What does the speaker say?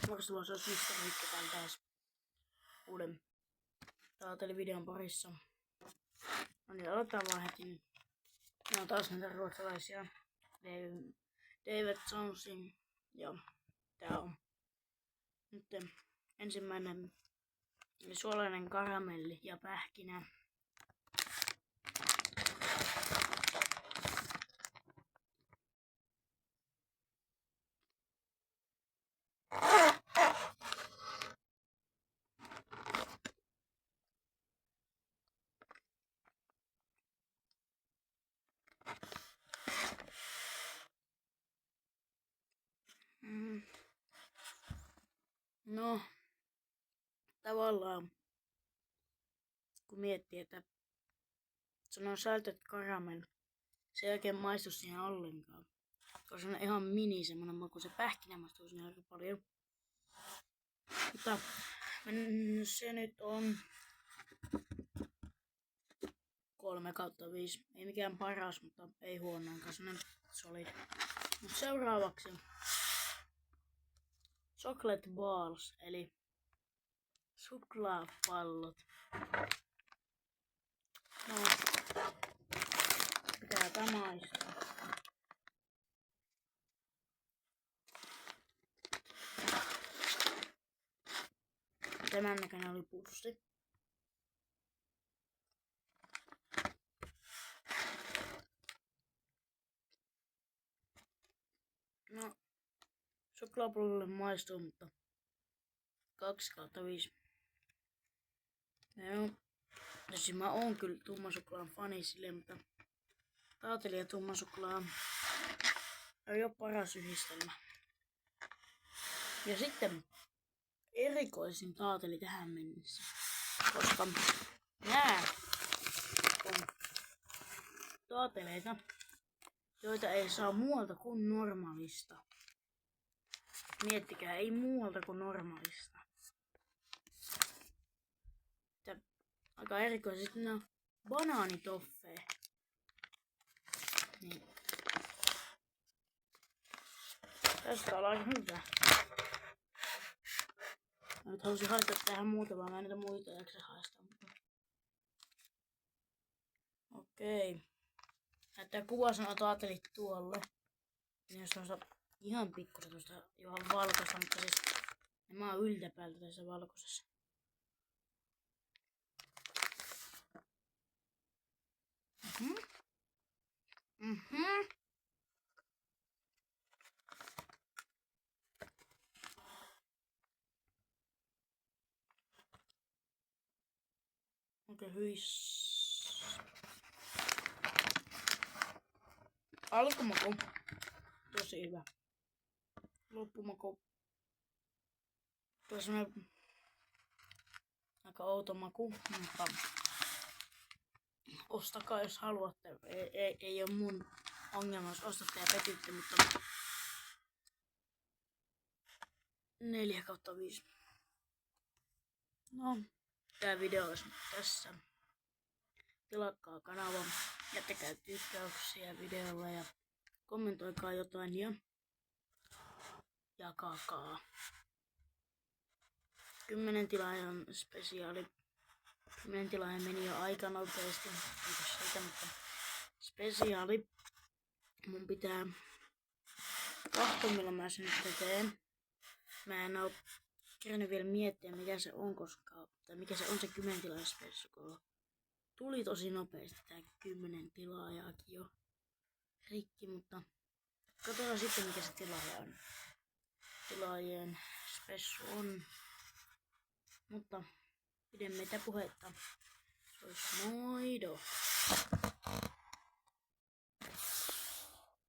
Morjesta, se olisi Mr. Mikko täällä taas uuden taatelivideon parissa. No niin, aloitetaan vaan heti. Ne on taas näitä ruotsalaisia David Jonesin. Ja tää on nyt ensimmäinen eli suolainen karamelli ja pähkinä. No, tavallaan kun miettii, että se on salted caramel, se ei oikein maistu siihen ollenkaan. Koska se on ihan mini semmonen maku, se pähkinä maistuu siinä aika paljon. Mutta se nyt on 3/5. Ei mikään paras, mutta ei huonoinkaan, semmonen solid. Mut seuraavaksi chocolate balls, eli suklaapallot. No, pitää tämä maistaa. Tämän näköinen oli pussi. No, suklaapallolle maistuu, mutta 2/5. Joo. Ja siis mä oon kyllä tummasuklaan fani silleen, mutta taateli ja tummasuklaa ei oo paras yhdistelmä. Ja sitten erikoisin taateli tähän mennessä, koska nää on taateleita, joita ei saa muualta kuin normaalista. Miettikää, ei muualta kuin normaalista. Aika erikoisesti nämä on banaanitoffee. Niin. Tästä on aika hyvä. Mä nyt halusin haistaa tähän muutamaa, mä en näitä muita jaksa haistaa. Okei. Näyttää kuvasanat taatelit tuolle. Niin jos on ihan pikkusen tuosta ihan valkoista, mutta siis nämä on yltäpäältä tässä valkoisessa. Okei, hyis. Alkumaku. Tosi hyvä. Loppumaku. Tuossa on aika outo maku, mutta ostakaa jos haluatte. Ei ole mun ongelma, jos ostatte ja petytte, mutta 4/5. No, tää video olisi tässä. Tilatkaa kanava, jättäkää tykkäyksiä videolle ja kommentoikaa jotain ja jakakaa. 10 tilaajan spesiaali. 10 tilaajan meni jo aika nopeasti, kiitos siitä, mutta spesiaali. Mun pitää katsoa milloin mä sen nyt teen. Mä en oo kerännyt vielä miettiä mikä se on tai mikä se on se 10 tilaajan spesiaali. Tuli tosi nopeasti tää 10 tilaajaakin jo rikki, mutta katsotaan sitten mikä se tilaaja on. Tilaajien spessu on. Mutta pidemmittä puhetta. Se olisi moido.